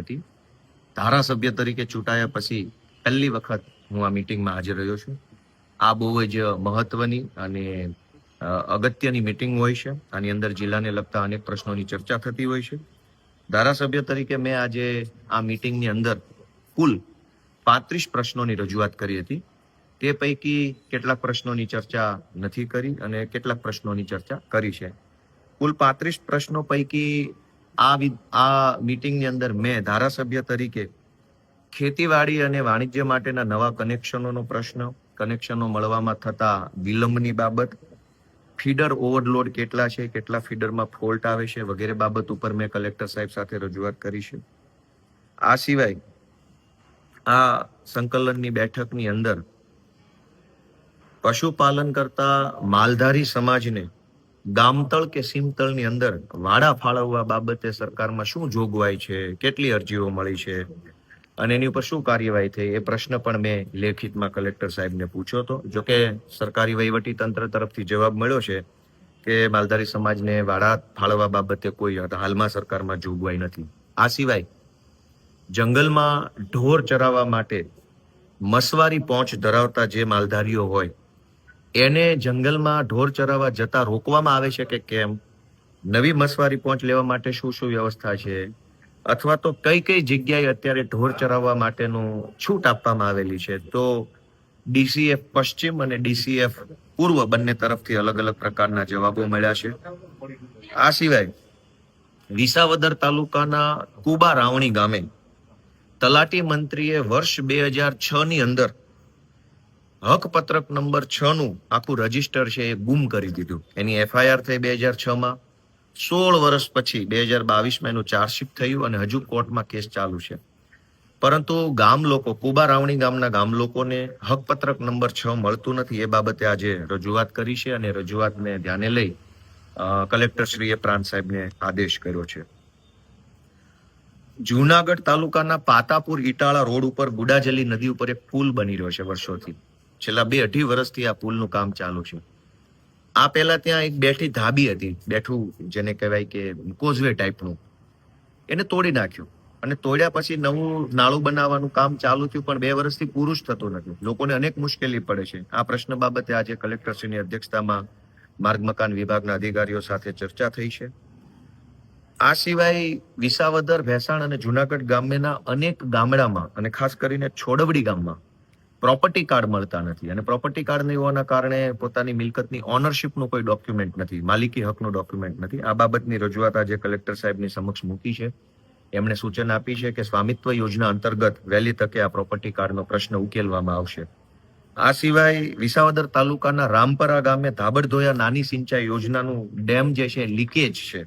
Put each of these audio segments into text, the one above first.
હતી. ધારાસભ્ય તરીકે ચૂંટાયા પછી પહેલી વખત હું આ મીટિંગમાં હાજર રહ્યો છું. આ બહુ જ મહત્વની અને અગત્યની મીટિંગ હોય છે. આની અંદર જિલ્લાને લગતા અનેક પ્રશ્નોની ચર્ચા થતી હોય છે. ધારાસભ્ય તરીકે મેં આજે આ મીટિંગની અંદર કુલ 35 પ્રશ્નોની રજૂઆત કરી હતી. તે પૈકી કેટલાક પ્રશ્નોની ચર્ચા નથી કરી અને કેટલાક પ્રશ્નોની ચર્ચા કરી છે. કુલ 35 પ્રશ્નો પૈકી આ મીટિંગની અંદર મેં ધારાસભ્ય તરીકે ખેતીવાડી અને વાણિજ્ય માટેના નવા કનેક્શનોનો પ્રશ્ન, કનેક્શનો મળવામાં થતા વિલંબની બાબત, ફીડર ઓવરલોડ કેટલા છે, કેટલા ફીડરમાં ફોલ્ટ આવે છે વગેરે બાબત ઉપર મેં કલેક્ટર સાહેબ સાથે રજૂઆત કરી છે. આ સિવાય આ સંકલનની બેઠકની અંદર પશુપાલન કરતા માલધારી સમાજને ગામતળ કે સીમતળની અંદર વાડા ફાળવવા બાબતે સરકારમાં શું જોગવાઈ છે, કેટલી અરજીઓ મળી છે અને એની ઉપર શું કાર્યવાહી થઈ, એ પ્રશ્ન પણ મેં લેખિતમાં કલેક્ટર સાહેબને પૂછ્યો હતો. જોકે સરકારી વહીવટી તંત્ર તરફથી જવાબ મળ્યો છે કે માલધારી સમાજને વાડા ફાળવવા બાબતે કોઈ હાલમાં સરકારમાં જોગવાઈ નથી. આ સિવાય જંગલમાં ઢોર ચરાવવા માટે મસવારી પહોંચ ધરાવતા જે માલધારીઓ હોય એને જંગલમાં ઢોર ચરાવવા જતા રોકવામાં આવે છે કે કેમ, નવી મસવારી પહોંચ લેવા માટે શું શું વ્યવસ્થા છે, અથવા તો કઈ કઈ જગ્યાએ અત્યારે ઢોર ચરાવવા માટેનું છૂટ આપવામાં આવેલી છે. તો ડીસીએફ પશ્ચિમ અને ડીસીએફ પૂર્વ બંને તરફથી અલગ અલગ પ્રકારના જવાબો મળ્યા છે. આ સિવાય વિસાવદર તાલુકાના કુબા રાવણી ગામે તલાટી મંત્રીએ વર્ષ 2006 ની અંદર હકપત્રક નંબર 6 નું આખું રજીસ્ટર છે એ ગુમ કરી દીધું. એની એફઆઈઆર થઈ 2006માં. 16 વર્ષ પછી 2022માં એનું ચાર્જશીટ થયું અને હજુ કોર્ટમાં કેસ ચાલુ છે. પરંતુ ગામ લોકો, કુબા રાવણી ગામના ગામ લોકોને હકપત્રક નંબર 6 મળતું નથી. એ બાબતે આજે રજૂઆત કરી છે અને રજૂઆતને ધ્યાને લઈ કલેક્ટરશ્રીએ પ્રાંત સાહેબને આદેશ કર્યો છે. જૂનાગઢ તાલુકાના પાતાપુર ઇટાળા રોડ ઉપર ગુડાજલી નદી ઉપર એક પુલ બની રહ્યો છે વર્ષોથી. છેલ્લા 2-2.5 વર્ષથી આ પુલનું કામ ચાલુ છે. આ પહેલા ત્યાં એક બેઠી ધાબી હતી, બેઠું જેને કહેવાય કે કોઝવે ટાઈપનું, એને તોડી નાખ્યું અને તોડ્યા પછી નવું નાળું બનાવવાનું કામ ચાલુ થયું, પણ 2 વર્ષથી પૂરું જ થતું નથી. લોકોને અનેક મુશ્કેલી પડે છે. આ પ્રશ્ન બાબતે આજે કલેક્ટરશ્રીની અધ્યક્ષતામાં માર્ગ મકાન વિભાગના અધિકારીઓ સાથે ચર્ચા થઈ છે. આ સિવાય વિસાવદર, ભેસાણ અને જુનાગઢ ગામના અનેક ગામડામાં અને ખાસ કરીને છોડવડી ગામમાં પ્રોપર્ટી કાર્ડ મળતા નથી અને પ્રોપર્ટી કાર્ડ નહીં હોવાના કારણે પોતાની મિલકતની ઓનરશિપનું કોઈ ડોક્યુમેન્ટ નથી, માલિકી હકનું ડોક્યુમેન્ટ નથી. આ બાબતની રજૂઆત આજે કલેક્ટર સાહેબની સમક્ષ મૂકી છે. એમણે સૂચન આપી છે કે સ્વામિત્વ યોજના અંતર્ગત વહેલી તકે આ પ્રોપર્ટી કાર્ડનો પ્રશ્ન ઉકેલવામાં આવશે. આ સિવાય વિસાવદર તાલુકાના રામપરા ગામે ધાબડધોયા નાની સિંચાઈ યોજનાનું ડેમ જે છે લીકેજ છે.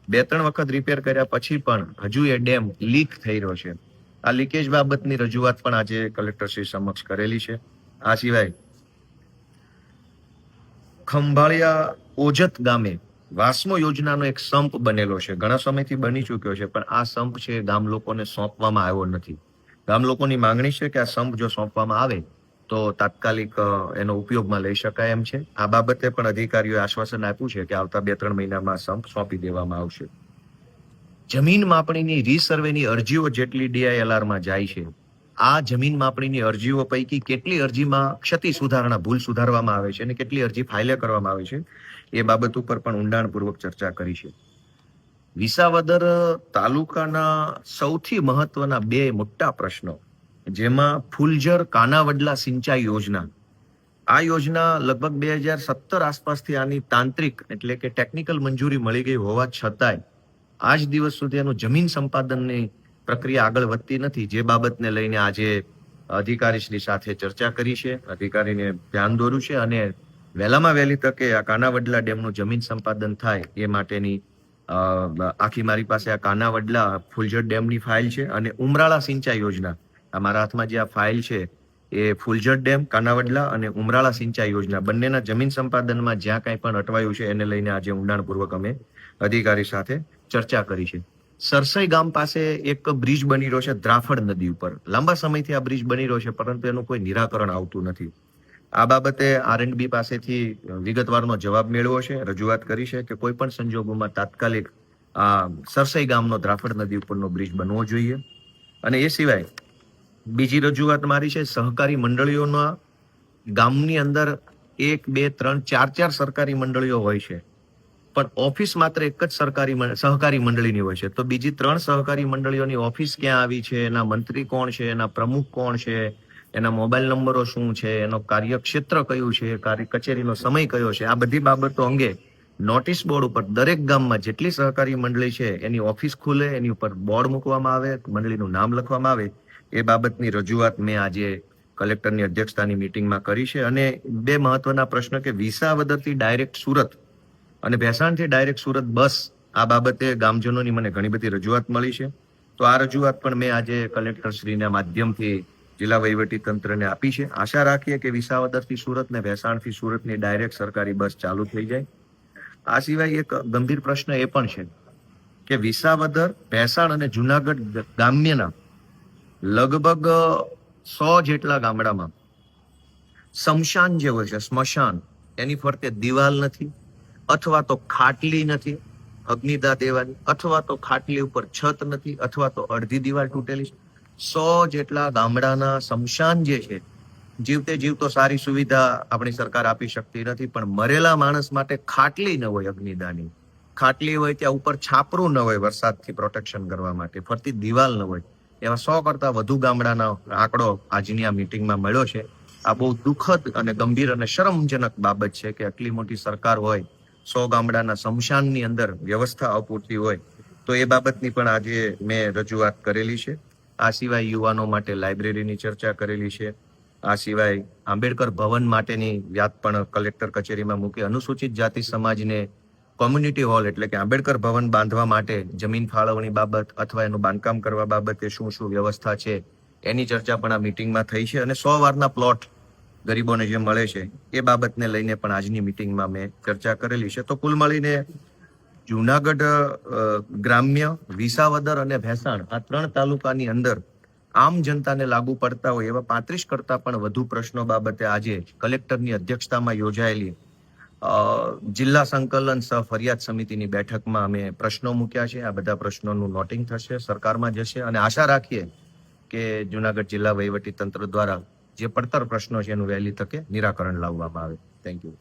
2-3 વખત રિપેર કર્યા પછી પણ હજુ એ ડેમ લીક થઈ રહ્યો છે. આ લીકેજ બાબતની રજૂઆત પણ આજે કલેક્ટરશ્રી સમક્ષ કરેલી છે. આ સિવાય ખંભાળિયા ઓજત ગામે વાસ્મો યોજનાનો એક સંપ બનેલો છે, ઘણા સમયથી બની ચૂક્યો છે, પણ આ સંપ છે ગામ લોકોને સોંપવામાં આવ્યો નથી. ગામ લોકોની માંગણી છે કે આ સંપ જો સોંપવામાં આવે તો તાત્કાલિક એનો ઉપયોગમાં લઈ શકાય એમ છે. આ બાબતે પણ અધિકારીઓએ આશ્વાસન આપ્યું છે કે આવતા 2-3 મહિનામાં સંપ સોંપી દેવામાં આવશે. જમીન માપણીની રીસર્વેની અરજીઓ જેટલી DILRમાં જાય છે, આ જમીન માપણીની અરજીઓ પૈકી કેટલી અરજીમાં ક્ષતિ સુધારણા, ભૂલ સુધારવામાં આવે છે અને કેટલી અરજી ફાઇલે કરવામાં આવે છે, એ બાબત ઉપર પણ ઊંડાણપૂર્વક ચર્ચા કરી છે. વિસાવદર તાલુકાના સૌથી મહત્વના 2 મોટા પ્રશ્નો, જેમાં ફુલજર કાનાવડલા સિંચાઈ યોજના, આ યોજના લગભગ 2017 આસપાસથી આની તાંત્રિક એટલે કે ટેકનિકલ મંજૂરી મળી ગઈ હોવા છતાંય આજ દિવસ સુધી એનું જમીન સંપાદનની પ્રક્રિયા આગળ વધતી નથી. જે બાબતને લઈને આજે અધિકારીશ્રી સાથે ચર્ચા કરી છે, અધિકારીને ધ્યાન દોર્યું છે અને વહેલામાં વહેલી તકે આ કાનાવડલા ડેમનું જમીન સંપાદન થાય એ માટેની આખી મારી પાસે આ કાનાવડલા ફુલજર ડેમની ફાઇલ છે અને ઉમરાળા સિંચાઈ યોજના, આ મારા હાથમાં જે આ ફાઇલ છે એ ફુલજર ડેમ, કાનાવડલા અને ઉમરાળા સિંચાઈ યોજના બંનેના જમીન સંપાદનમાં જ્યાં કાંઈ પણ અટવાયું છે એને લઈને આજે ઊંડાણપૂર્વક અમે અધિકારી સાથે ચર્ચા કરી છે. સરસઈ ગામ પાસે એક બ્રિજ બની રહ્યો છે દ્રાફડ નદી ઉપર. લાંબા સમયથી આ બ્રિજ બની રહ્યો છે પરંતુ એનું કોઈ નિરાકરણ આવતું નથી. આ બાબતે R&B પાસેથી વિગતવારનો જવાબ મેળવ્યો છે, રજૂઆત કરી છે કે કોઈ પણ સંજોગોમાં તાત્કાલિક આ સરસઈ ગામનો દ્રાફડ નદી ઉપરનો બ્રિજ બનવો જોઈએ. અને એ સિવાય બીજી રજૂઆત મારી છે સહકારી મંડળીઓના ગામની અંદર 1, 2, 3, 4 સરકારી મંડળીઓ હોય છે, પણ ઓફિસ માત્ર એક જ સહકારી મંડળીની હોય છે. તો બીજી 3 સહકારી મંડળીઓની ઓફિસ ક્યાં આવી છે, એના મંત્રી કોણ છે, એના પ્રમુખ કોણ છે, એના મોબાઈલ નંબરો શું છે, એનો કાર્યક્ષેત્ર કયું છે, કચેરીનો સમય કયો છે, આ બધી બાબતો અંગે નોટિસ બોર્ડ ઉપર દરેક ગામમાં જેટલી સહકારી મંડળી છે એની ઓફિસ ખુલે, એની ઉપર બોર્ડ મૂકવામાં આવે, મંડળીનું નામ લખવામાં આવે. એ બાબતની રજૂઆત મેં આજે કલેક્ટરની અધ્યક્ષતાની મિટિંગમાં કરી છે. અને 2 મહત્વના પ્રશ્ન કે વિસાવદરથી ડાયરેક્ટ સુરત અને ભેસાણથી ડાયરેક્ટ સુરત બસ, આ બાબતે ગામજનોની મને ઘણી બધી રજૂઆત મળી છે. તો આ રજૂઆત પણ મેં આજે કલેક્ટરશ્રીના માધ્યમથી જિલ્લા વહીવટી તંત્રને આપી છે. આશા રાખીએ કે વિસાવદરથી સુરત ને ભેસાણથી સુરતની ડાયરેક્ટ સરકારી બસ ચાલુ થઈ જાય. આ સિવાય એક ગંભીર પ્રશ્ન એ પણ છે કે વિસાવદર, ભેસાણ અને જુનાગઢ ગ્રામ્યના લગભગ 100 જેટલા ગામડામાં સ્મશાન જે હોય છે, સ્મશાન, એની ફરતે દિવાલ નથી, અથવા તો ખાટલી નથી અગ્નિદાહ દેવાની, અથવા તો ખાટલી ઉપર છત નથી, અથવા તો અડધી દિવાલ તૂટેલી છે. 100 જેટલા ગામડાના સ્મશાન જે છે, જીવતે જીવતો સારી સુવિધા આપણી સરકાર આપી શકતી નથી, પણ મરેલા માણસ માટે ખાટલી ન હોય અગ્નિદાહની, ખાટલી હોય ત્યાં ઉપર છાપરું ન હોય વરસાદથી પ્રોટેક્શન કરવા માટે, ફરતી દિવાલ ન હોય, એવા 100 કરતા વધુ ગામડાના આંકડો આજની આ મિટિંગમાં મળ્યો છે. આ બહુ દુઃખદ અને ગંભીર અને શરમજનક બાબત છે કે આટલી મોટી સરકાર હોય, 100 ગામડાના સ્મશાનની અંદર વ્યવસ્થા અપૂરતી હોય. તો એ બાબતની પણ આજે મેં રજૂઆત કરેલી છે. આ સિવાય યુવાનો માટે લાઇબ્રેરીની ચર્ચા કરેલી છે. આ સિવાય આંબેડકર ભવન માટેની વાત પણ કલેક્ટર કચેરીમાં મૂકી. અનુસૂચિત જાતિ સમાજને કોમ્યુનિટી હોલ એટલે કે આંબેડકર ભવન બાંધવા માટે જમીન ફાળવણી બાબત અથવા એનું બાંધકામ કરવા બાબતે શું વ્યવસ્થા છે એની ચર્ચા પણ આ મિટિંગમાં થઈ છે. અને 100 વારના પ્લોટ ગરીબોને જે મળે છે એ બાબતને લઈને પણ આજની મિટિંગમાં મેં ચર્ચા કરેલી છે. તો કુલ મળીને જુનાગઢ ગ્રામ્ય, વિસાવદર અને ભેસાણ આ 3 તાલુકાની અંદર આમ જનતાને લાગુ પડતા હોય એવા 35 કરતા પણ વધુ પ્રશ્નો બાબતે આજે કલેક્ટરની અધ્યક્ષતામાં યોજાયેલી જિલ્લા સંકલન સહ ફરિયાદ સમિતિની બેઠકમાં અમે પ્રશ્નો મૂક્યા છે. આ બધા પ્રશ્નોનું નોટિંગ થશે, સરકારમાં જશે અને આશા રાખીએ કે જુનાગઢ જિલ્લા વહીવટી તંત્ર દ્વારા જે પડતર પ્રશ્નો છે એનું વહેલી તકે નિરાકરણ લાવવામાં આવે. Thank you.